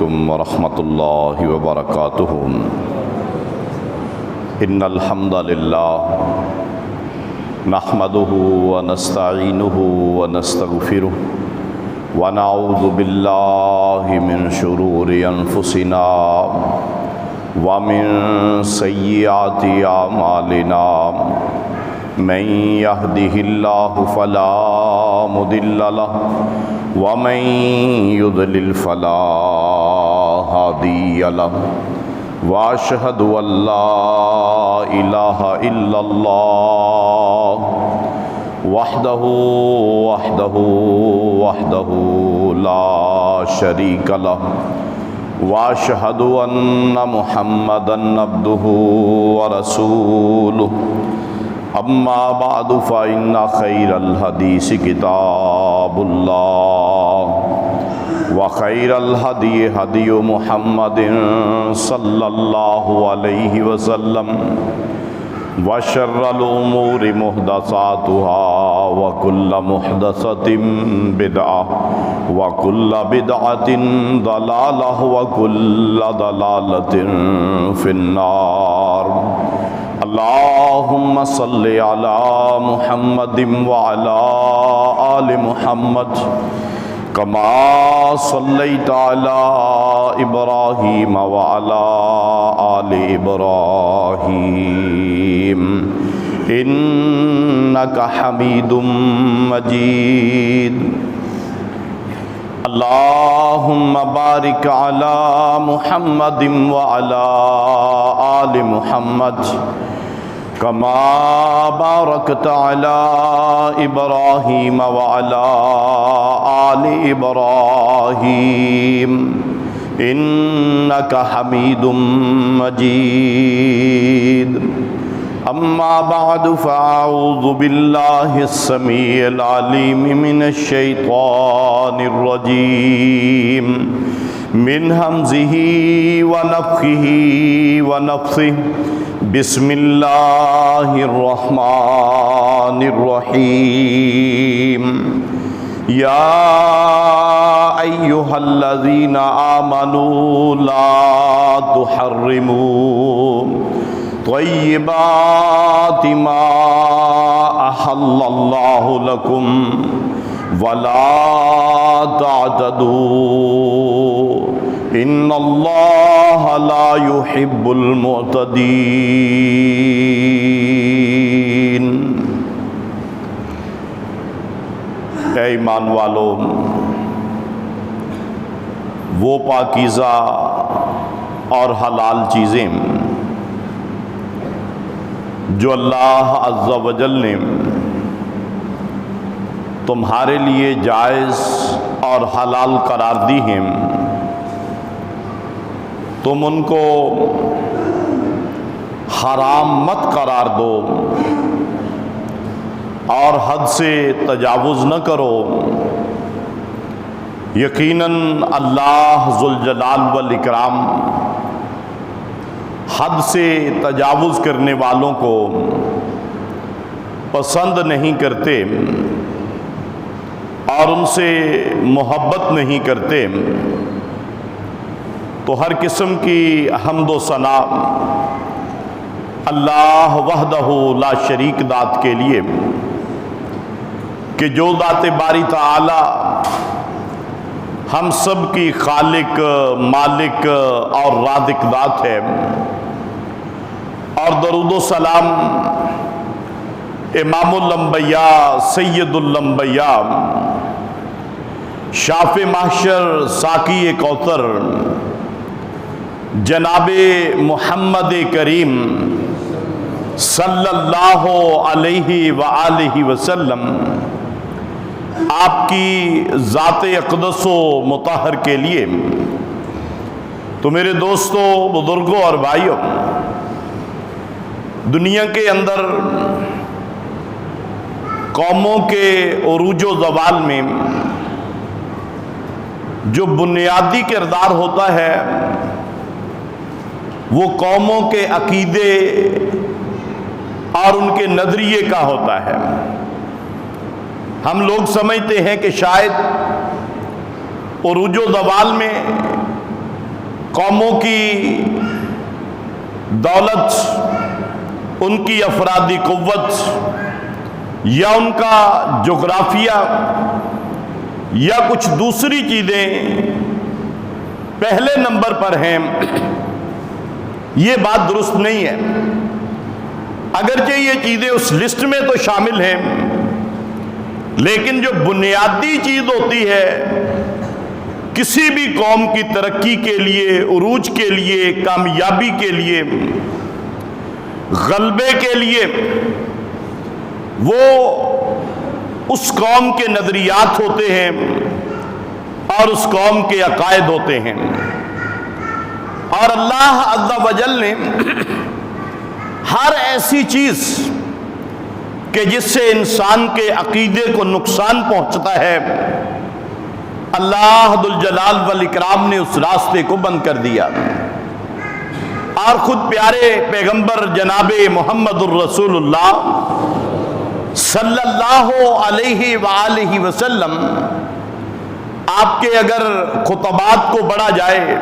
علیکم ورحمۃ اللہ وبرکاتہ۔ ان الحمد للہ نحمده ونستعینه ونستغفره ونعوذ باللہ من شرور انفسنا ومن سیئات اعمالنا من يهده الله فلا مضل له ومن يضلل فلا هادي له واشهد ان لا اله الا الله وحده لا شريك له واشهد ان محمدا عبده ورسوله اما بعد فإن خير الحديث كتاب الله وخير الهدي هدي محمد صلى الله عليه وسلم وشر الأمور محدثاتها وكل محدثة بدعة وكل بدعة ضلالة وكل ضلالة في النار۔ اللہم صلی علی محمد وعلی آل محمد کما صلیت علی ابراہیم وعلی آل ابراہیم انک حمید مجید۔ اللہم بارک علی محمد وعلی آل محمد کما بارکت علی ابراہیم وعلی آل ابراہیم انک حمید مجید۔ اما بعد فاعوذ باللہ السمیع العلیم من الشیطان الرجیم من ہمزہ ونفخہ ونفثہ بسم اللہ الرحمن الرحیم۔ یا ایہا الذین آمنوا لا تحرموا طیبات ما احل اللہ لکم ولا تعتدوا ان اللہ لا يحب المعتدین۔ اے ایمان والو، وہ پاکیزہ اور حلال چیزیں جو اللہ عز و جل نے تمہارے لیے جائز اور حلال قرار دی ہیں، تم ان کو حرام مت قرار دو اور حد سے تجاوز نہ کرو۔ یقیناً اللہ ذوالجلال والاکرام حد سے تجاوز کرنے والوں کو پسند نہیں کرتے اور ان سے محبت نہیں کرتے۔ تو ہر قسم کی حمد و ثنا اللہ وحدہ لا شریک ذات کے لیے کہ جو ذات باری تعالی ہم سب کی خالق، مالک اور رازق ذات ہے، اور درود و سلام امام الانبیاء سید الانبیاء شافع محشر ساقی کوثر جناب محمد کریم صلی اللہ علیہ وآلہ وسلم آپ کی ذات اقدس و مطہر کے لیے۔ تو میرے دوستوں، بزرگوں اور بھائیوں، دنیا کے اندر قوموں کے عروج و زوال میں جو بنیادی کردار ہوتا ہے وہ قوموں کے عقیدے اور ان کے نظریے کا ہوتا ہے۔ ہم لوگ سمجھتے ہیں کہ شاید عروج و زوال میں قوموں کی دولت، ان کی افرادی قوت یا ان کا جغرافیہ یا کچھ دوسری چیزیں پہلے نمبر پر ہیں، یہ بات درست نہیں ہے۔ اگرچہ یہ چیزیں اس لسٹ میں تو شامل ہیں، لیکن جو بنیادی چیز ہوتی ہے کسی بھی قوم کی ترقی کے لیے، عروج کے لیے، کامیابی کے لیے، غلبے کے لیے، وہ اس قوم کے نظریات ہوتے ہیں اور اس قوم کے عقائد ہوتے ہیں۔ اور اللہ عز و جل نے ہر ایسی چیز کہ جس سے انسان کے عقیدے کو نقصان پہنچتا ہے، اللہ ذو الجلال والاکرام نے اس راستے کو بند کر دیا۔ اور خود پیارے پیغمبر جناب محمد الرسول اللہ صلی اللہ علیہ وآلہ وسلم، آپ کے اگر خطبات کو پڑھا جائے،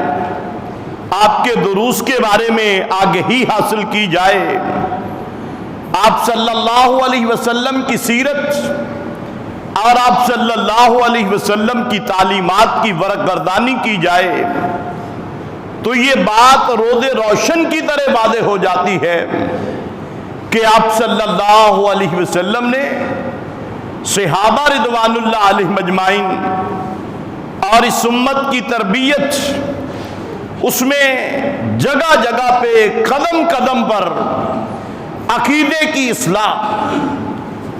آپ کے دروس کے بارے میں آگہی حاصل کی جائے، آپ صلی اللہ علیہ وسلم کی سیرت اور آپ صلی اللہ علیہ وسلم کی تعلیمات کی ورق گردانی کی جائے، تو یہ بات روز روشن کی طرح واضح ہو جاتی ہے کہ آپ صلی اللہ علیہ وسلم نے صحابہ رضوان اللہ علیہم اجمعین اور اس امت کی تربیت، اس میں جگہ جگہ پہ قدم قدم پر عقیدے کی اصلاح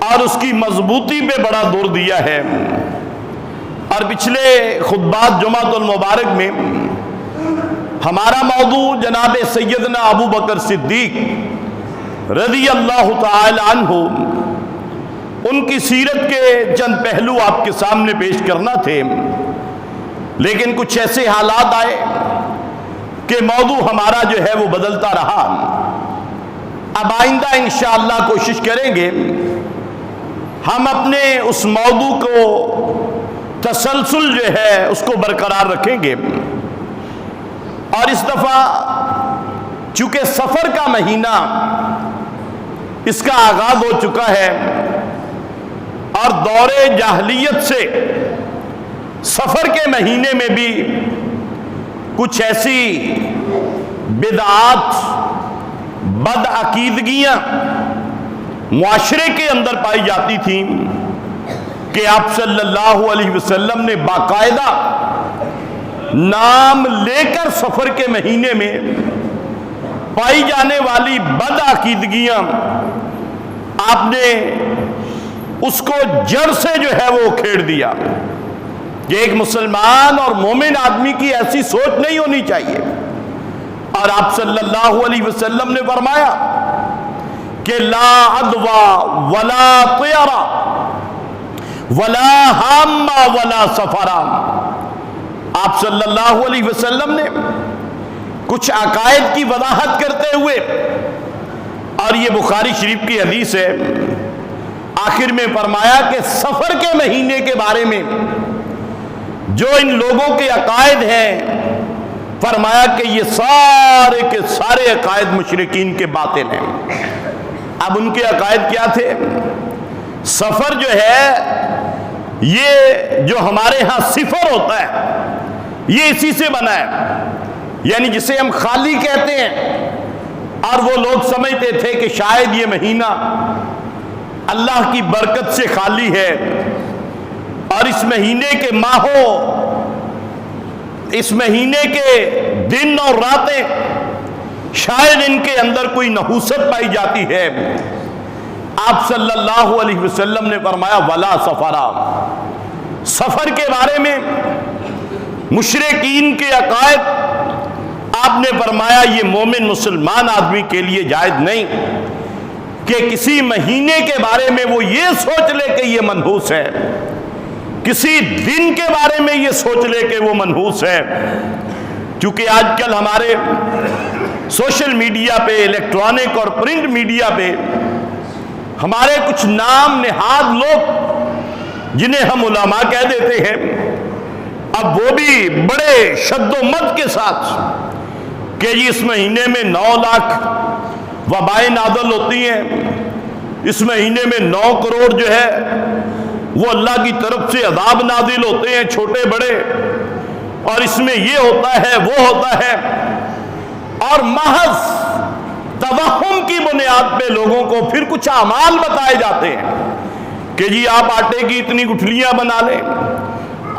اور اس کی مضبوطی پہ بڑا زور دیا ہے۔ اور پچھلے خطبات جمعۃ المبارک میں ہمارا موضوع جناب سیدنا ابو بکر صدیق رضی اللہ تعالی عنہ، ان کی سیرت کے چند پہلو آپ کے سامنے پیش کرنا تھے، لیکن کچھ ایسے حالات آئے کہ موضوع ہمارا جو ہے وہ بدلتا رہا۔ اب آئندہ انشاءاللہ کوشش کریں گے ہم اپنے اس موضوع کو تسلسل جو ہے اس کو برقرار رکھیں گے۔ اور اس دفعہ چونکہ سفر کا مہینہ اس کا آغاز ہو چکا ہے، اور دور جاہلیت سے سفر کے مہینے میں بھی کچھ ایسی بدعات، بدعقیدگیاں معاشرے کے اندر پائی جاتی تھیں کہ آپ صلی اللہ علیہ وسلم نے باقاعدہ نام لے کر سفر کے مہینے میں پائی جانے والی بدعقیدگیاں آپ نے اس کو جڑ سے جو ہے وہ کھیڑ دیا کہ ایک مسلمان اور مومن آدمی کی ایسی سوچ نہیں ہونی چاہیے۔ اور آپ صلی اللہ علیہ وسلم نے فرمایا کہ لا عدوى ولا طیرہ ولا حامہ ولا سفرہ۔ آپ صلی اللہ علیہ وسلم نے کچھ عقائد کی وضاحت کرتے ہوئے، اور یہ بخاری شریف کی حدیث ہے، آخر میں فرمایا کہ سفر کے مہینے کے بارے میں جو ان لوگوں کے عقائد ہیں، فرمایا کہ یہ سارے کے سارے عقائد مشرکین کے باطل ہیں۔ اب ان کے عقائد کیا تھے؟ سفر جو ہے، یہ جو ہمارے ہاں صفر ہوتا ہے، یہ اسی سے بنا ہے، یعنی جسے ہم خالی کہتے ہیں، اور وہ لوگ سمجھتے تھے کہ شاید یہ مہینہ اللہ کی برکت سے خالی ہے، اور اس مہینے کے ماہوں، اس مہینے کے دن اور راتیں شاید ان کے اندر کوئی نحوست پائی جاتی ہے۔ آپ صلی اللہ علیہ وسلم نے فرمایا ولا سفرا، سفر کے بارے میں مشرکین کے عقائد آپ نے فرمایا یہ مومن مسلمان آدمی کے لیے جائز نہیں کہ کسی مہینے کے بارے میں وہ یہ سوچ لے کہ یہ منحوس ہے، کسی دن کے بارے میں یہ سوچ لے کہ وہ منحوس ہے۔ کیونکہ آج کل ہمارے سوشل میڈیا پہ، الیکٹرانک اور پرنٹ میڈیا پہ ہمارے کچھ نام نہاد لوگ جنہیں ہم علماء کہہ دیتے ہیں، اب وہ بھی بڑے شد و مد کے ساتھ کہ جی اس مہینے میں 9 لاکھ وبائیں نازل ہوتی ہیں، اس مہینے میں 9 کروڑ جو ہے وہ اللہ کی طرف سے عذاب نازل ہوتے ہیں چھوٹے بڑے، اور اس میں یہ ہوتا ہے وہ ہوتا ہے، اور محض توہم کی بنیاد پہ لوگوں کو پھر کچھ اعمال بتائے جاتے ہیں کہ جی آپ آٹے کی اتنی گٹھلیاں بنا لیں،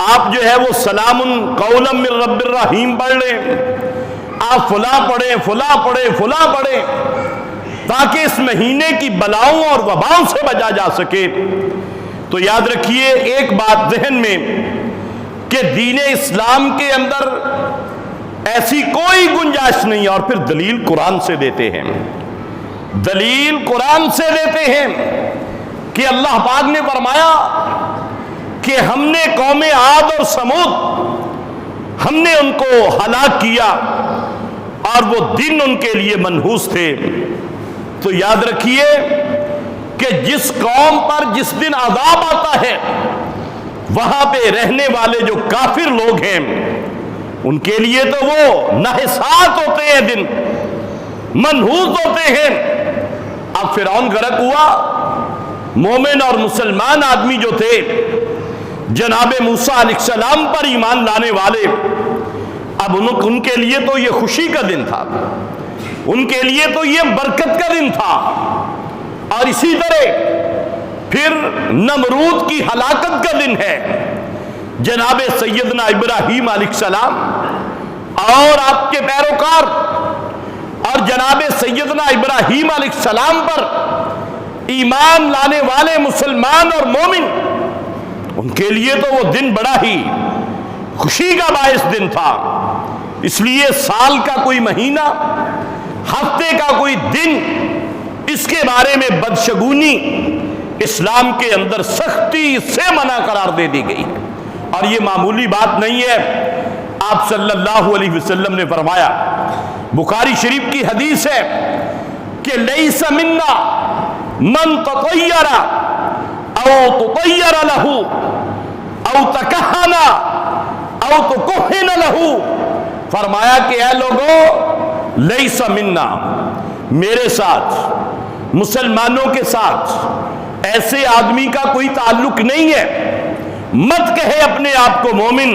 آپ جو ہے وہ سلام قولا من رب الرحیم پڑھ لیں، آپ فلاں پڑھیں فلاں پڑھیں فلاں پڑھیں، تاکہ اس مہینے کی بلاؤں اور وباؤں سے بچا جا سکے۔ تو یاد رکھیے ایک بات ذہن میں کہ دین اسلام کے اندر ایسی کوئی گنجائش نہیں، اور پھر دلیل قرآن سے دیتے ہیں، دلیل قرآن سے دیتے ہیں کہ اللہ پاک نے فرمایا کہ ہم نے قوم عاد اور سمود ہم نے ان کو ہلاک کیا اور وہ دن ان کے لیے منحوس تھے۔ تو یاد رکھیے کہ جس قوم پر جس دن عذاب آتا ہے وہاں پہ رہنے والے جو کافر لوگ ہیں ان کے لیے تو وہ نحسات ہوتے ہیں، دن منحوس ہوتے ہیں۔ اب فرعون غرق ہوا، مومن اور مسلمان آدمی جو تھے جناب موسیٰ علیہ السلام پر ایمان لانے والے، اب ان کے لیے تو یہ خوشی کا دن تھا، ان کے لیے تو یہ برکت کا دن تھا۔ اور اسی طرح پھر نمرود کی ہلاکت کا دن ہے، جناب سیدنا ابراہیم علیہ السلام اور آپ کے پیروکار اور جناب سیدنا ابراہیم علیہ السلام پر ایمان لانے والے مسلمان اور مومن، ان کے لیے تو وہ دن بڑا ہی خوشی کا باعث دن تھا۔ اس لیے سال کا کوئی مہینہ، ہفتے کا کوئی دن، اس کے بارے میں بدشگونی اسلام کے اندر سختی سے منع قرار دے دی گئی، اور یہ معمولی بات نہیں ہے۔ آپ صلی اللہ علیہ وسلم نے فرمایا، بخاری شریف کی حدیث ہے کہ لیس منا من تطیر او تطیر لہ او تکہن او تکہن لہ، فرمایا کہ اے لوگو لیس منا، میرے ساتھ مسلمانوں کے ساتھ ایسے آدمی کا کوئی تعلق نہیں ہے۔ مت کہے اپنے آپ کو مومن،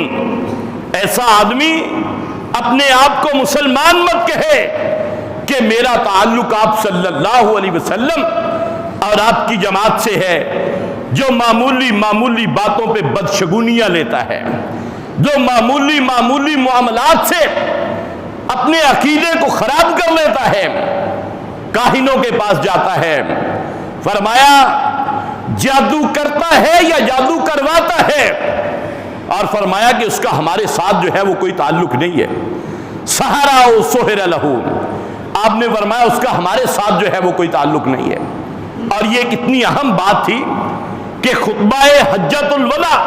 ایسا آدمی اپنے آپ کو مسلمان مت کہے کہ میرا تعلق آپ صلی اللہ علیہ وسلم اور آپ کی جماعت سے ہے، جو معمولی باتوں پہ بدشگونیاں لیتا ہے، جو معمولی معاملات سے اپنے عقیدے کو خراب کر لیتا ہے، کاہنوں کے پاس جاتا ہے۔ فرمایا جادو کرتا ہے یا جادو کرواتا ہے، اور فرمایا کہ اس کا ہمارے ساتھ جو ہے وہ کوئی تعلق نہیں ہے۔ سحرا او سحر لہ، آپ نے فرمایا اس کا ہمارے ساتھ جو ہے وہ کوئی تعلق نہیں ہے۔ اور یہ کتنی اہم بات تھی کہ خطبہ حجۃ الوداع،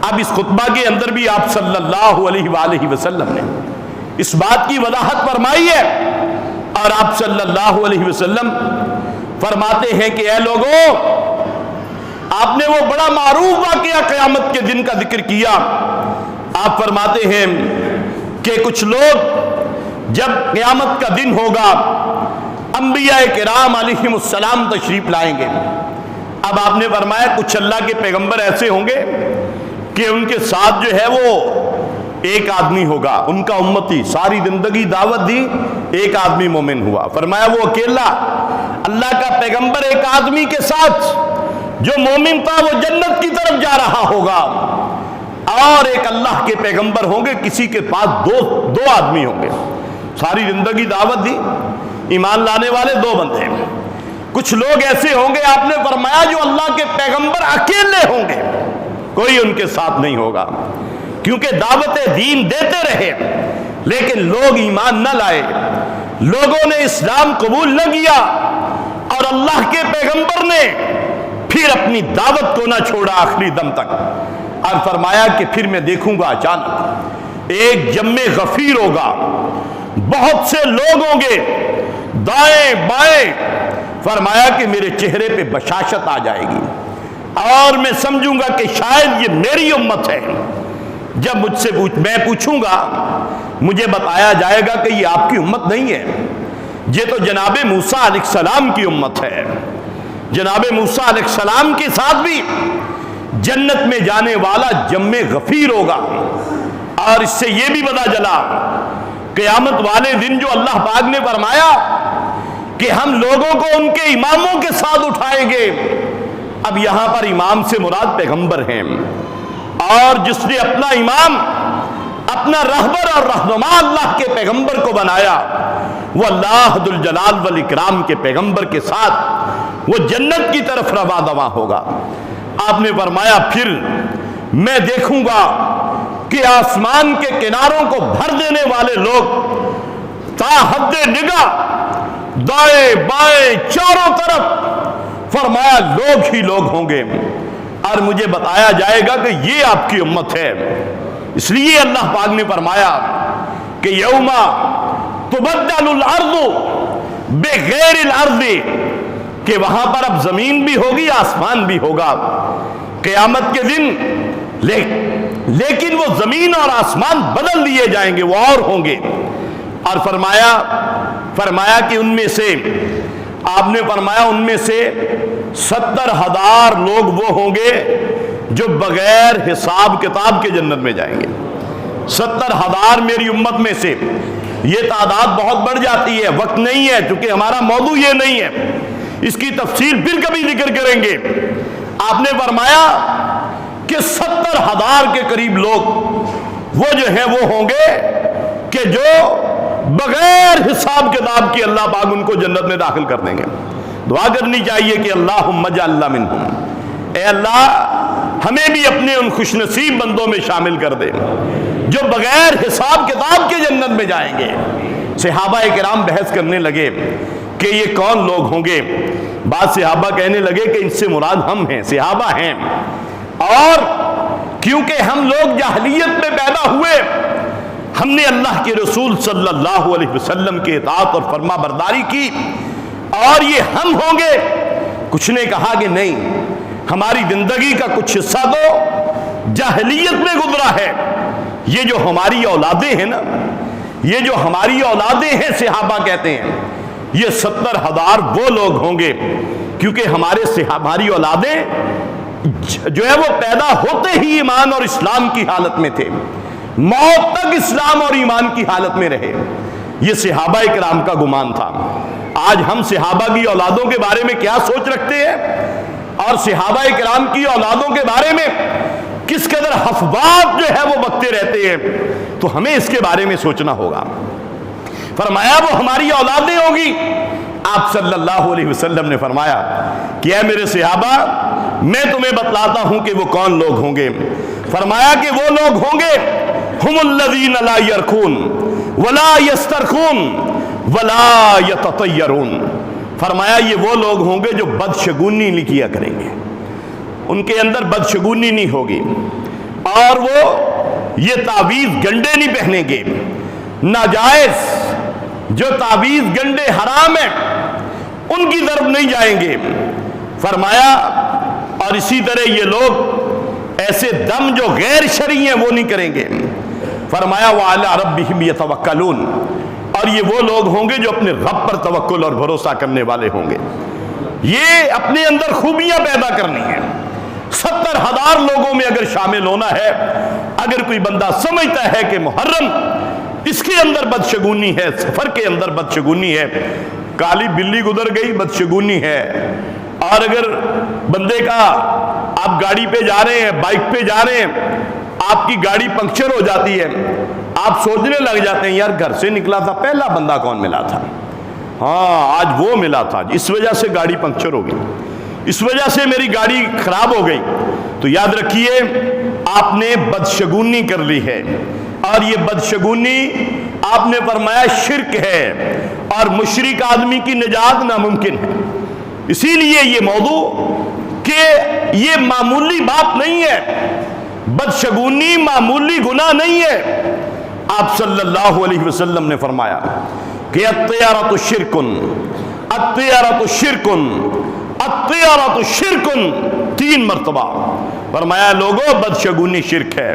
اب اس خطبہ کے اندر بھی آپ صلی اللہ علیہ وآلہ وسلم نے اس بات کی وضاحت فرمائی ہے، اور آپ صلی اللہ علیہ وسلم فرماتے ہیں کہ اے لوگوں، آپ نے وہ بڑا معروف واقعہ قیامت کے دن کا ذکر کیا۔ آپ فرماتے ہیں کہ کچھ لوگ جب قیامت کا دن ہوگا، انبیاء کرام علیہم السلام تشریف لائیں گے۔ اب آپ نے فرمایا کچھ اللہ کے پیغمبر ایسے ہوں گے کہ ان کے ساتھ جو ہے وہ ایک آدمی ہوگا، ان کا امتی، ساری زندگی دعوت دی، ایک آدمی مومن ہوا۔ فرمایا وہ اکیلا اللہ کا پیغمبر ایک آدمی کے ساتھ جو مومن تھا وہ جنت کی طرف جا رہا ہوگا، اور ایک اللہ کے پیغمبر ہوں گے، کسی کے پاس دو آدمی ہوں گے، ساری زندگی دعوت دی، ایمان لانے والے 2 بندے ہیں۔ کچھ لوگ ایسے ہوں گے، آپ نے فرمایا جو اللہ کے پیغمبر اکیلے ہوں گے، کوئی ان کے ساتھ نہیں ہوگا، کیونکہ دعوت دین دیتے رہے لیکن لوگ ایمان نہ لائے، لوگوں نے اسلام قبول نہ کیا، اور اللہ کے پیغمبر نے پھر اپنی دعوت کو نہ چھوڑا آخری دم تک۔ اور فرمایا کہ پھر میں دیکھوں گا اچانک ایک جم غفیر ہوگا، بہت سے لوگ ہوں گے دائیں بائیں، فرمایا کہ میرے چہرے پہ بشاشت آ جائے گی، اور میں سمجھوں گا کہ شاید یہ میری امت ہے، جب میں پوچھوں گا مجھے بتایا جائے گا کہ یہ آپ کی امت نہیں ہے، یہ تو جناب موسیٰ علیہ السلام کی امت ہے۔ جناب موسیٰ علیہ السلام کے ساتھ بھی جنت میں جانے والا جم غفیر ہوگا۔ اور اس سے یہ بھی پتہ چلا قیامت والے دن جو اللہ پاک نے فرمایا کہ ہم لوگوں کو ان کے اماموں کے ساتھ اٹھائیں گے، اب یہاں پر امام سے مراد پیغمبر ہیں، اور جس نے اپنا امام، اپنا رہبر اور رہنما اللہ کے پیغمبر کو بنایا، وہ اللہ ذو الجلال والاکرام کے پیغمبر کے ساتھ وہ جنت کی طرف رواں دواں ہوگا۔ آپ نے فرمایا پھر میں دیکھوں گا کہ آسمان کے کناروں کو بھر دینے والے لوگ تا حد نگاہ دائیں بائیں چاروں طرف فرمایا لوگ ہی لوگ ہوں گے، اور مجھے بتایا جائے گا کہ یہ آپ کی امت ہے۔ اس لیے اللہ پاک نے فرمایا کہ یوم تبدل الارض بغیر الارض، کہ وہاں پر اب زمین بھی ہوگی آسمان بھی ہوگا قیامت کے دن، لیکن وہ زمین اور آسمان بدل دیے جائیں گے، وہ اور ہوں گے۔ اور فرمایا کہ ان میں سے، آپ نے فرمایا ان میں سے 70,000 لوگ وہ ہوں گے جو بغیر حساب کتاب کے جنت میں جائیں گے۔ 70,000 میری امت میں سے، یہ تعداد بہت بڑھ جاتی ہے، وقت نہیں ہے چونکہ ہمارا موضوع یہ نہیں ہے، اس کی تفصیل پھر کبھی ذکر کریں گے۔ آپ نے فرمایا کہ 70,000 کے قریب لوگ وہ جو ہیں وہ ہوں گے کہ جو بغیر حساب کتاب کی اللہ پاک ان کو جنت میں داخل کر دیں گے۔ دعا کرنی چاہیے کہ اللہم اجعلنا منہم، اے اللہ ہمیں بھی اپنے ان خوش نصیب بندوں میں شامل کر دے جو بغیر حساب کتاب کے جنت میں جائیں گے۔ صحابہ کرام بحث کرنے لگے کہ یہ کون لوگ ہوں گے۔ بعض صحابہ کہنے لگے کہ ان سے مراد ہم ہیں، صحابہ ہیں، اور کیونکہ ہم لوگ جاہلیت میں پیدا ہوئے، ہم نے اللہ کے رسول صلی اللہ علیہ وسلم کے اطاعت اور فرما برداری کی، اور یہ ہم ہوں گے۔ کچھ نے کہا کہ نہیں، ہماری زندگی کا کچھ حصہ تو جاہلیت میں گزرا ہے، یہ جو ہماری اولادیں ہیں نا، یہ جو ہماری اولادیں ہیں، صحابہ کہتے ہیں یہ 70,000 وہ لوگ ہوں گے، کیونکہ ہماری اولادیں جو ہے وہ پیدا ہوتے ہی ایمان اور اسلام کی حالت میں تھے، موت تک اسلام اور ایمان کی حالت میں رہے۔ یہ صحابہ کرام کا گمان تھا۔ آج ہم صحابہ کی اولادوں کے بارے میں کیا سوچ رکھتے ہیں، اور صحابہ کرام کی اولادوں کے بارے میں کس قدر افواہ جو ہے وہ بکتے رہتے ہیں، تو ہمیں اس کے بارے میں سوچنا ہوگا۔ فرمایا وہ ہماری اولادیں ہوں گی۔ آپ صلی اللہ علیہ وسلم نے فرمایا کہ اے میرے صحابہ، میں تمہیں بتلاتا ہوں کہ وہ کون لوگ ہوں گے۔ فرمایا کہ وہ لوگ ہوں گے ہم الذین لا یرکون ولا یسترخون ولا یتطیرون۔ فرمایا یہ وہ لوگ ہوں گے جو بدشگونی نہیں کیا کریں گے، ان کے اندر بدشگونی نہیں ہوگی، اور وہ یہ تعویذ گنڈے نہیں پہنیں گے، ناجائز جو تعویذ گنڈے حرام ہیں ان کی طرف نہیں جائیں گے۔ فرمایا اور اسی طرح یہ لوگ ایسے دم جو غیر شرعی ہیں وہ نہیں کریں گے۔ فرمایا وَعَلَىٰ رَبِّهِمْ يَتَوَكَّلُونَ، اور یہ وہ لوگ ہوں گے جو اپنے رب پر توکل اور بھروسہ کرنے والے ہوں گے۔ یہ اپنے اندر خوبیاں پیدا کرنی ہیں۔ 70,000 لوگوں میں اگر شامل ہونا ہے، اگر کوئی بندہ سمجھتا ہے کہ محرم اس کے اندر بدشگونی ہے، سفر کے اندر بدشگونی ہے، کالی بلی گزر گئی بدشگونی ہے، اور اگر بندے کا آپ گاڑی پہ جا رہے ہیں، بائک پہ جا رہے ہیں، آپ کی گاڑی پنکچر ہو جاتی ہے، آپ سوچنے لگ جاتے ہیں یار گھر سے نکلا تھا پہلا بندہ کون ملا تھا، ہاں آج وہ ملا تھا، اس وجہ سے گاڑی پنکچر ہو گئی، اس وجہ سے میری گاڑی خراب ہو گئی، تو یاد رکھیے آپ نے بدشگونی کر لی ہے، اور یہ بدشگونی آپ نے فرمایا شرک ہے، اور مشرک آدمی کی نجات ناممکن ہے۔ اسی لیے یہ موضوع کہ یہ معمولی بات نہیں ہے، بدشگونی معمولی گناہ نہیں ہے۔ آپ صلی اللہ علیہ وسلم نے فرمایا کہ الطیارۃ شرکن، الطیارۃ شرکن، الطیارۃ شرکن، 3 مرتبہ فرمایا لوگوں بدشگونی شرک ہے،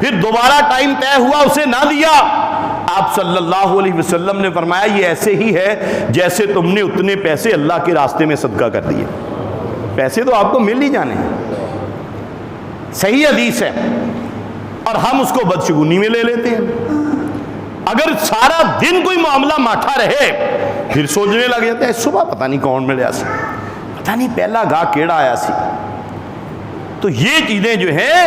پھر دوبارہ ٹائم طے ہوا اسے نہ دیا، آپ صلی اللہ علیہ وسلم نے فرمایا یہ ایسے ہی ہے جیسے تم نے اتنے پیسے اللہ کے راستے میں صدقہ کر دیے، پیسے تو آپ کو مل ہی جانے ہیں۔ صحیح حدیث ہے، اور ہم اس کو بدشگونی میں لے لیتے ہیں۔ اگر سارا دن کوئی معاملہ ماٹھا رہے پھر سوچنے لگ جاتا ہے صبح پتہ نہیں کون ملیا سی، پتہ نہیں پہلا گاہ کیڑا آیا سی۔ تو یہ چیزیں جو ہیں،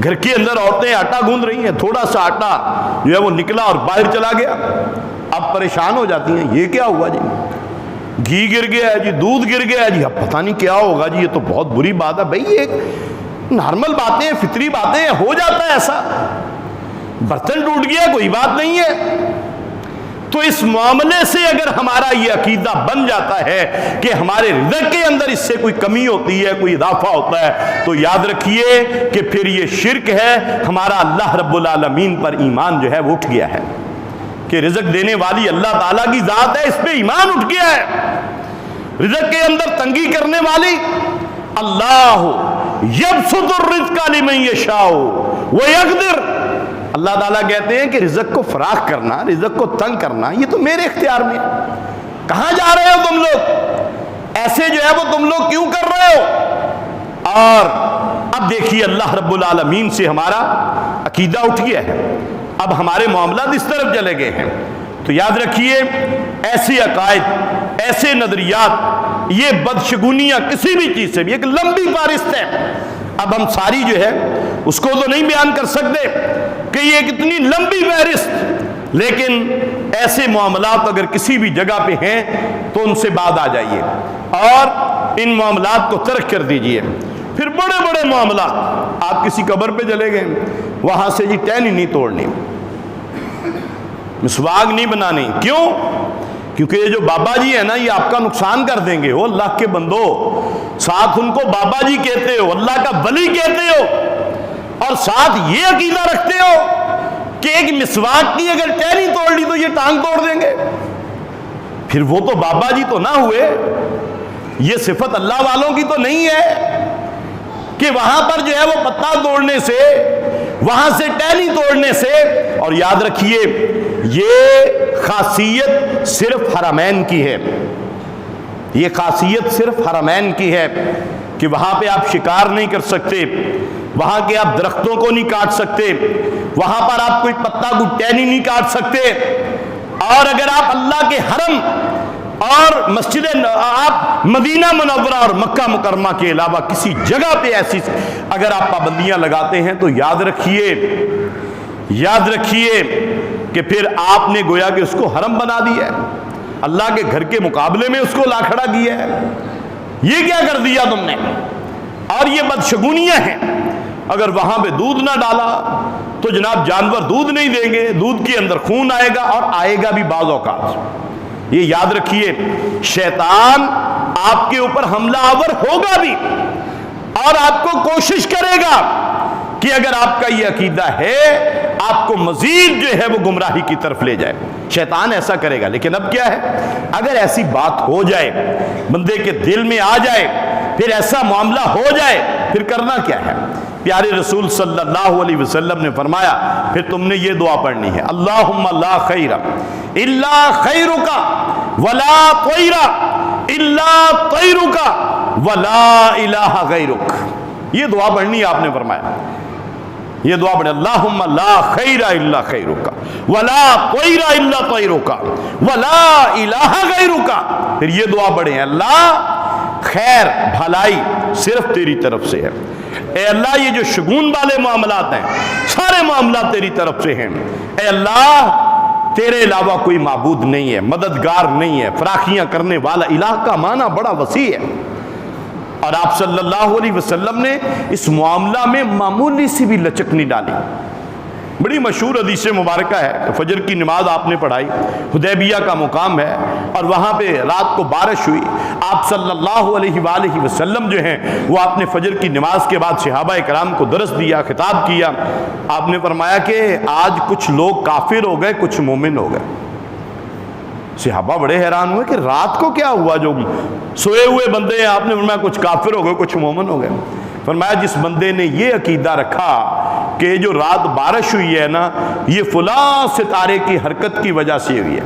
گھر کے اندر عورتیں آٹا گوندھ رہی ہیں، تھوڑا سا آٹا جو ہے وہ نکلا اور باہر چلا گیا، اب پریشان ہو جاتی ہیں یہ کیا ہوا جی، گھی گر گیا ہے جی، دودھ گر گیا ہے جی، اب پتہ نہیں کیا ہوگا جی، یہ تو بہت بری بات ہے۔ بھائی یہ نارمل باتیں، فطری باتیں ہیں، ہو جاتا ہے ایسا، برتن ٹوٹ گیا کوئی بات نہیں ہے۔ تو اس معاملے سے اگر ہمارا یہ عقیدہ بن جاتا ہے کہ ہمارے رزق کے اندر اس سے کوئی کمی ہوتی ہے، کوئی اضافہ ہوتا ہے، تو یاد رکھیے کہ پھر یہ شرک ہے، ہمارا اللہ رب العالمین پر ایمان جو ہے وہ اٹھ گیا ہے، کہ رزق دینے والی اللہ تعالیٰ کی ذات ہے، اس پہ ایمان اٹھ گیا ہے۔ رزق کے اندر تنگی کرنے والی اللہ یبسط الرزق لمن یشاء ویقدر، اللہ تعالیٰ کہتے ہیں کہ رزق کو فراخ کرنا، رزق کو تنگ کرنا یہ تو میرے اختیار میں ہے۔ کہاں جا رہے ہو تم لوگ، ایسے جو ہے وہ تم لوگ کیوں کر رہے ہو؟ اور اب دیکھیے اللہ رب العالمین سے ہمارا عقیدہ اٹھ گیا ہے، اب ہمارے معاملات اس طرف چلے گئے ہیں۔ تو یاد رکھیے ایسے عقائد، ایسے نظریات، یہ بدشگونیاں کسی بھی چیز سے بھی ایک لمبی فہرست ہے، اب ہم ساری جو ہے اس کو تو نہیں بیان کر سکتے کہ یہ کتنی لمبی فہرست، لیکن ایسے معاملات اگر کسی بھی جگہ پہ ہیں تو ان سے بعد آ جائیے اور ان معاملات کو ترک کر دیجئے۔ پھر بڑے بڑے معاملات، آپ کسی قبر پہ چلے گئے، وہاں سے جی ٹہنی نہیں توڑنی، مسواک نہیں بنانی، کیوں؟ کیونکہ یہ جو بابا جی ہیں نا یہ آپ کا نقصان کر دیں گے۔ وہ اللہ کے بندو، ساتھ ان کو بابا جی کہتے ہو، اللہ کا ولی کہتے ہو، اور ساتھ یہ عقیدہ رکھتے ہو کہ ایک مسواک کی اگر ٹہنی توڑ لی تو یہ ٹانگ توڑ دیں گے، پھر وہ تو بابا جی تو نہ ہوئے، یہ صفت اللہ والوں کی تو نہیں ہے کہ وہاں پر جو ہے وہ پتا توڑنے سے، وہاں سے ٹہنی توڑنے سے۔ اور یاد رکھیے یہ خاصیت صرف حرمین کی ہے، یہ خاصیت صرف حرمین کی ہے کہ وہاں پہ آپ شکار نہیں کر سکتے، وہاں کے آپ درختوں کو نہیں کاٹ سکتے، وہاں پر آپ کوئی پتا کوئی ٹہنی نہیں کاٹ سکتے۔ اور اگر آپ اللہ کے حرم اور مسجد آپ مدینہ منورہ اور مکہ مکرمہ کے علاوہ کسی جگہ پہ ایسی اگر آپ پابندیاں لگاتے ہیں تو یاد رکھیے کہ پھر آپ نے گویا کہ اس کو حرم بنا دیا ہے، اللہ کے گھر کے مقابلے میں اس کو لا کھڑا کیا ہے۔ یہ کیا کر دیا تم نے؟ اور یہ بدشگونیاں ہیں۔ اگر وہاں پہ دودھ نہ ڈالا تو جناب جانور دودھ نہیں دیں گے، دودھ کے اندر خون آئے گا، اور آئے گا بھی بعض اوقات۔ یہ یاد رکھیے شیطان آپ کے اوپر حملہ آور ہوگا بھی، اور آپ کو کوشش کرے گا کہ اگر آپ کا یہ عقیدہ ہے آپ کو مزید جو ہے وہ گمراہی کی طرف لے جائے، شیطان ایسا کرے گا۔ لیکن اب کیا ہے، اگر ایسی بات ہو جائے، بندے کے دل میں آ جائے، پھر ایسا معاملہ ہو جائے، پھر کرنا کیا ہے؟ پیارے رسول صلی اللہ علیہ وسلم نے فرمایا پھر تم نے یہ دعا پڑھنی ہے، اللہم لا خیر الا خیرک ولا طیر الا طیرک ولا الہ غیرک۔ یہ دعا پڑھنی ہے، آپ نے فرمایا یہ دعا پڑھیں، اللہم لا خیر الا خیرک ولا طیر الا طیرک ولا الہ غیرک۔ پھر یہ دعا پڑھیں، اللہ خیر بھلائی صرف تیری طرف سے ہے، اے اللہ یہ جو شگون والے معاملات ہیں سارے معاملات تیری طرف سے ہیں، اے اللہ تیرے علاوہ کوئی معبود نہیں ہے، مددگار نہیں ہے، فراخیاں کرنے والا۔ الہ کا معنی بڑا وسیع ہے، اور آپ صلی اللہ علیہ وسلم نے اس معاملہ میں معمولی سی بھی لچک نہیں ڈالی۔ بڑی مشہور حدیث مبارکہ ہے، فجر کی نماز آپ نے پڑھائی، حدیبیہ کا مقام ہے، اور وہاں پہ رات کو بارش ہوئی، آپ صلی اللہ علیہ وآلہ وسلم جو ہیں وہ آپ نے فجر کی نماز کے بعد صحابہ کرام کو درس دیا، خطاب کیا۔ آپ نے فرمایا کہ آج کچھ لوگ کافر ہو گئے، کچھ مومن ہو گئے۔ صحابہ بڑے حیران ہوئے کہ رات کو کیا ہوا، جو سوئے ہوئے بندے ہیں، آپ نے فرمایا کچھ کافر ہو گئے، کچھ مومن ہو گئے۔ فرمایا جس بندے نے یہ عقیدہ رکھا کہ جو رات بارش ہوئی ہے نا یہ فلاں ستارے کی حرکت کی وجہ سے ہوئی ہے،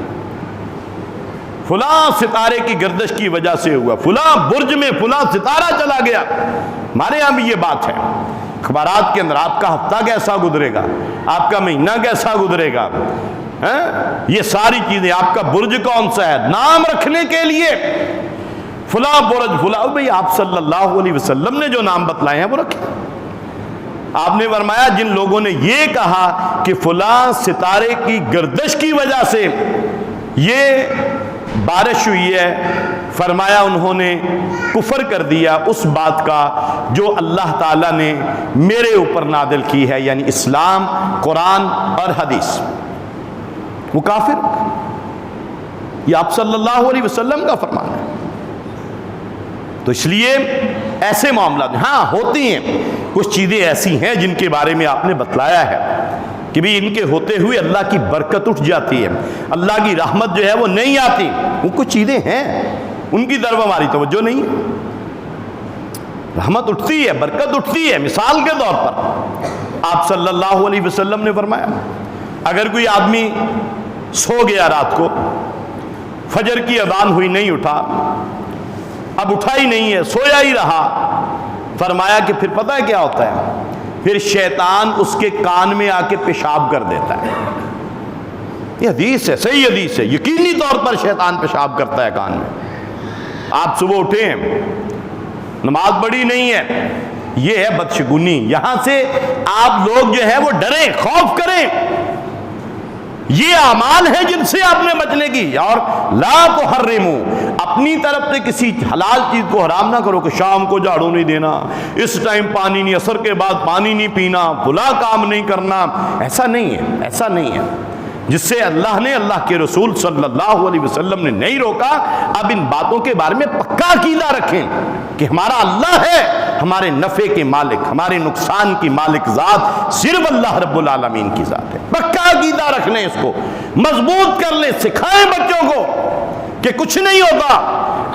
فلاں ستارے کی گردش کی وجہ سے ہوا، فلاں برج میں فلاں ستارہ چلا گیا۔ ہمارے یہاں بھی یہ بات ہے، اخبارات کے اندر آپ کا ہفتہ کیسا گزرے گا، آپ کا مہینہ کیسا گزرے گا، یہ ساری چیزیں، آپ کا برج کون سا ہے، نام رکھنے کے لیے فلاں برج فلاں، بھئی آپ صلی اللہ علیہ وسلم نے جو نام بتلائے ہیں وہ رکھیں۔ آپ نے فرمایا جن لوگوں نے یہ کہا کہ فلاں ستارے کی گردش کی وجہ سے یہ بارش ہوئی ہے، فرمایا انہوں نے کفر کر دیا اس بات کا جو اللہ تعالیٰ نے میرے اوپر نازل کی ہے، یعنی اسلام، قرآن اور حدیث۔ وہ کافر، یہ آپ صلی اللہ علیہ وسلم کا فرمان ہے۔ تو اس لیے ایسے معاملات ہاں ہوتی ہیں، کچھ چیزیں ایسی ہیں جن کے بارے میں آپ نے بتلایا ہے کہ بھی ان کے ہوتے ہوئے اللہ کی برکت اٹھ جاتی ہے، اللہ کی رحمت جو ہے وہ نہیں آتی، وہ کچھ چیزیں ہیں ان کی طرف ہماری توجہ نہیں ہے۔ رحمت اٹھتی ہے، برکت اٹھتی ہے۔ مثال کے طور پر آپ صلی اللہ علیہ وسلم نے فرمایا اگر کوئی آدمی سو گیا رات کو، فجر کی اذان ہوئی نہیں اٹھا، اب اٹھا ہی نہیں ہے، سویا ہی رہا، فرمایا کہ پھر پتہ ہے کیا ہوتا ہے، پھر شیطان اس کے کان میں آ کے پیشاب کر دیتا ہے۔ یہ حدیث ہے، صحیح حدیث ہے، یقینی طور پر شیطان پیشاب کرتا ہے کان میں۔ آپ صبح اٹھے ہیں، نماز پڑھی نہیں ہے، یہ ہے بدشگونی۔ یہاں سے آپ لوگ جو ہے وہ ڈریں، خوف کریں، یہ اعمال ہیں جن سے آپ نے بچنے کی۔ اور لا تحرموا، اپنی طرف سے کسی حلال چیز کو حرام نہ کرو کہ شام کو جھاڑو نہیں دینا، اس ٹائم پانی نہیں، عصر کے بعد پانی نہیں پینا، بھلا کام نہیں کرنا، ایسا نہیں ہے، ایسا نہیں ہے۔ جس سے اللہ نے، اللہ کے رسول صلی اللہ علیہ وسلم نے نہیں روکا۔ اب ان باتوں کے بارے میں پکا عقیدہ رکھیں کہ ہمارا اللہ ہے، ہمارے نفع کے مالک، ہمارے نقصان کی مالک ذات صرف اللہ رب العالمین کی ذات ہے۔ پکا عقیدہ رکھ لیں، اس کو مضبوط کر لیں، سکھائیں بچوں کو کہ کچھ نہیں ہوتا،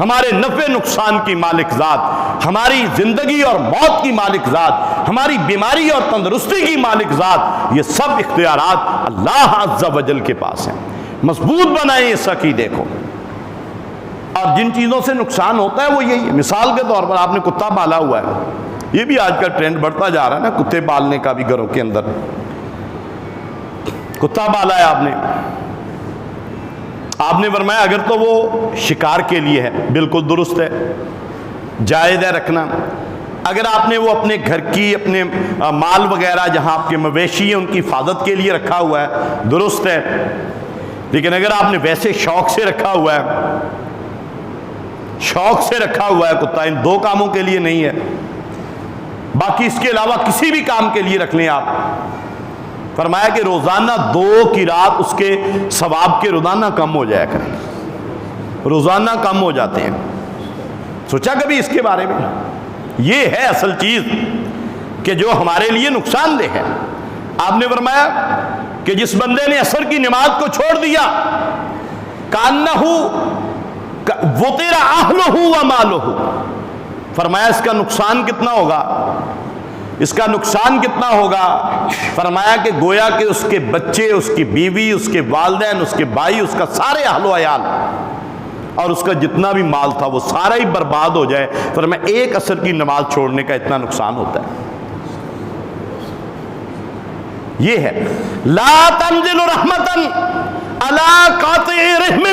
ہمارے نفع نقصان کی مالک ذات، ہماری زندگی اور موت کی مالک ذات، ہماری بیماری اور تندرستی کی مالک ذات، یہ سب اختیارات اللہ عز و جل کے پاس ہیں۔ مضبوط بنائیں اس عقیدے کو۔ اور جن چیزوں سے نقصان ہوتا ہے وہ یہی ہے۔ مثال کے طور پر آپ نے کتا پالا ہوا ہے، یہ بھی آج کل ٹرینڈ بڑھتا جا رہا ہے نا، کتے پالنے کا بھی گھروں کے اندر۔ کتا پالا ہے آپ نے فرمایا اگر تو وہ شکار کے لیے ہے، بالکل درست ہے، جائز ہے رکھنا۔ اگر آپ نے وہ اپنے گھر کی، اپنے مال وغیرہ جہاں آپ کے مویشی ہیں ان کی حفاظت کے لیے رکھا ہوا ہے، درست ہے۔ لیکن اگر آپ نے ویسے شوق سے رکھا ہوا ہے، شوق سے رکھا ہوا ہے کتا، ان دو کاموں کے لیے نہیں ہے، باقی اس کے علاوہ کسی بھی کام کے لیے رکھ لیں آپ، فرمایا کہ روزانہ 2 قرات اس کے ثواب کے روزانہ کم ہو جایا کریں، روزانہ کم ہو جاتے ہیں۔ سوچا کبھی اس کے بارے میں؟ یہ ہے اصل چیز کہ جو ہمارے لیے نقصان دہ ہے۔ آپ نے فرمایا کہ جس بندے نے عصر کی نماز کو چھوڑ دیا، کانہ وطر اہلہ و مالہ، فرمایا اس کا نقصان کتنا ہوگا، اس کا نقصان کتنا ہوگا؟ فرمایا کہ گویا کہ اس کے بچے، اس کی بیوی، اس کے والدین، اس کے بھائی، اس کا سارے اہل و عیال اور اس کا جتنا بھی مال تھا وہ سارا ہی برباد ہو جائے۔ فرمایا ایک عصر کی نماز چھوڑنے کا اتنا نقصان ہوتا ہے۔ یہ ہے لا تنزل رحمتا علی قاطع رحم،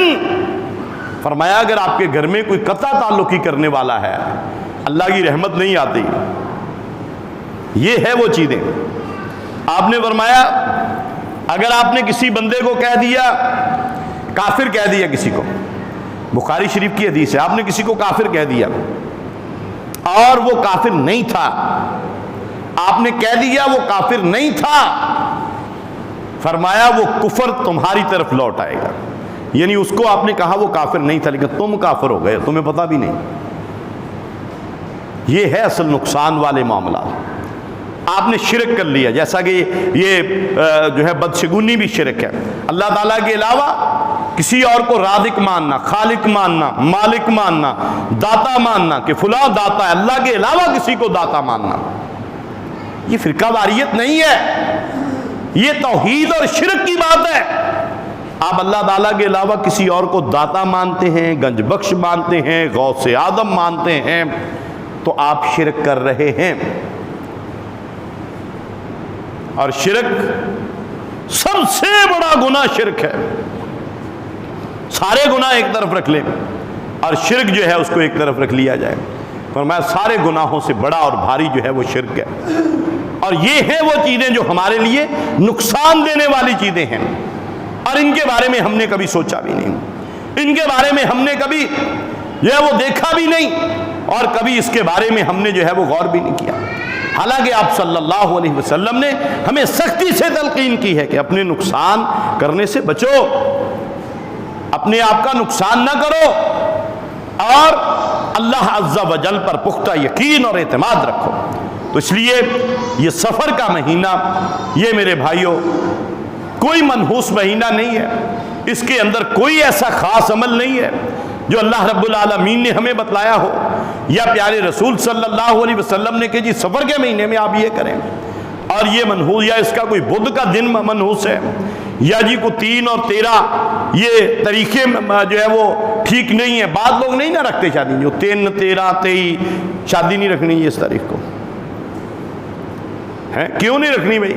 فرمایا اگر آپ کے گھر میں کوئی قطع تعلقی کرنے والا ہے، اللہ کی رحمت نہیں آتی۔ یہ ہے وہ چیزیں۔ آپ نے فرمایا اگر آپ نے کسی بندے کو کہہ دیا، کافر کہہ دیا کسی کو، بخاری شریف کی حدیث ہے، آپ نے کسی کو کافر کہہ دیا اور وہ کافر نہیں تھا، آپ نے کہہ دیا وہ کافر نہیں تھا، فرمایا وہ کفر تمہاری طرف لوٹ آئے گا۔ یعنی اس کو آپ نے کہا وہ کافر نہیں تھا لیکن تم کافر ہو گئے، تمہیں پتہ بھی نہیں۔ یہ ہے اصل نقصان والے معاملات۔ آپ نے شرک کر لیا، جیسا کہ یہ جو ہے بدشگونی بھی شرک ہے، اللہ تعالیٰ کے علاوہ کسی اور کو رازق ماننا، خالق ماننا، مالک ماننا، داتا ماننا کہ فلاں داتا ہے، اللہ کے علاوہ کسی کو داتا ماننا، یہ فرقہ واریت نہیں ہے، یہ توحید اور شرک کی بات ہے۔ آپ اللہ تعالیٰ کے علاوہ کسی اور کو داتا مانتے ہیں، گنج بخش مانتے ہیں، غوث اعظم مانتے ہیں، تو آپ شرک کر رہے ہیں۔ اور شرک سب سے بڑا گناہ شرک ہے۔ سارے گناہ ایک طرف رکھ لیں اور شرک جو ہے اس کو ایک طرف رکھ لیا جائے، فرمایا سارے گناہوں سے بڑا اور بھاری جو ہے وہ شرک ہے۔ اور یہ ہیں وہ چیزیں جو ہمارے لیے نقصان دینے والی چیزیں ہیں، اور ان کے بارے میں ہم نے کبھی سوچا بھی نہیں، ان کے بارے میں ہم نے کبھی جو ہے وہ دیکھا بھی نہیں، اور کبھی اس کے بارے میں ہم نے جو ہے وہ غور بھی نہیں کیا۔ حالانکہ آپ صلی اللہ علیہ وسلم نے ہمیں سختی سے تلقین کی ہے کہ اپنے نقصان کرنے سے بچو، اپنے آپ کا نقصان نہ کرو، اور اللہ عز و جل پر پختہ یقین اور اعتماد رکھو۔ تو اس لیے یہ سفر کا مہینہ، یہ میرے بھائیوں کوئی منحوس مہینہ نہیں ہے، اس کے اندر کوئی ایسا خاص عمل نہیں ہے جو اللہ رب العالمین نے ہمیں بتلایا ہو، یا پیارے رسول صلی اللہ علیہ وسلم نے کہ جی سفر کے مہینے میں آپ یہ کریں، اور یہ منحوس، یا اس کا کوئی بدھ کا دن منحوس ہے، یا جی کو 3 اور 13 یہ طریقے جو ہے وہ ٹھیک نہیں ہے۔ بعض لوگ نہیں نہ رکھتے شادی، جو 3 13 23 شادی نہیں رکھنی ہے اس تاریخ کو، ہے کیوں نہیں رکھنی بھائی؟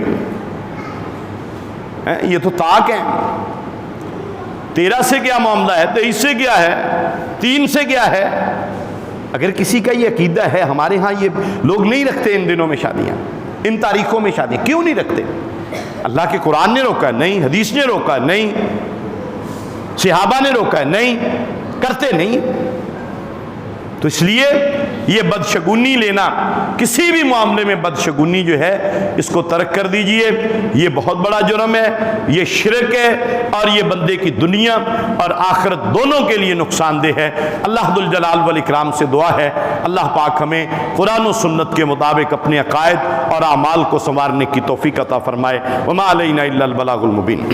یہ تو طاق ہے۔ 13 سے کیا معاملہ ہے، 23 سے کیا ہے، 3 سے کیا ہے؟ اگر کسی کا یہ عقیدہ ہے، ہمارے ہاں یہ لوگ نہیں رکھتے ان دنوں میں شادیاں، ان تاریخوں میں شادیاں، کیوں نہیں رکھتے؟ اللہ کے قرآن نے روکا ہے نہیں، حدیث نے روکا ہے نہیں، صحابہ نے روکا ہے نہیں، کرتے نہیں۔ تو اس لیے یہ بدشگونی لینا، کسی بھی معاملے میں بدشگونی جو ہے اس کو ترک کر دیجئے، یہ بہت بڑا جرم ہے، یہ شرک ہے، اور یہ بندے کی دنیا اور آخرت دونوں کے لیے نقصان دہ ہے۔ اللہ ذوالجلال والاکرام سے دعا ہے اللہ پاک ہمیں قرآن و سنت کے مطابق اپنے عقائد اور اعمال کو سنوارنے کی توفیق عطا فرمائے۔ وما علینا الا البلاغ المبین۔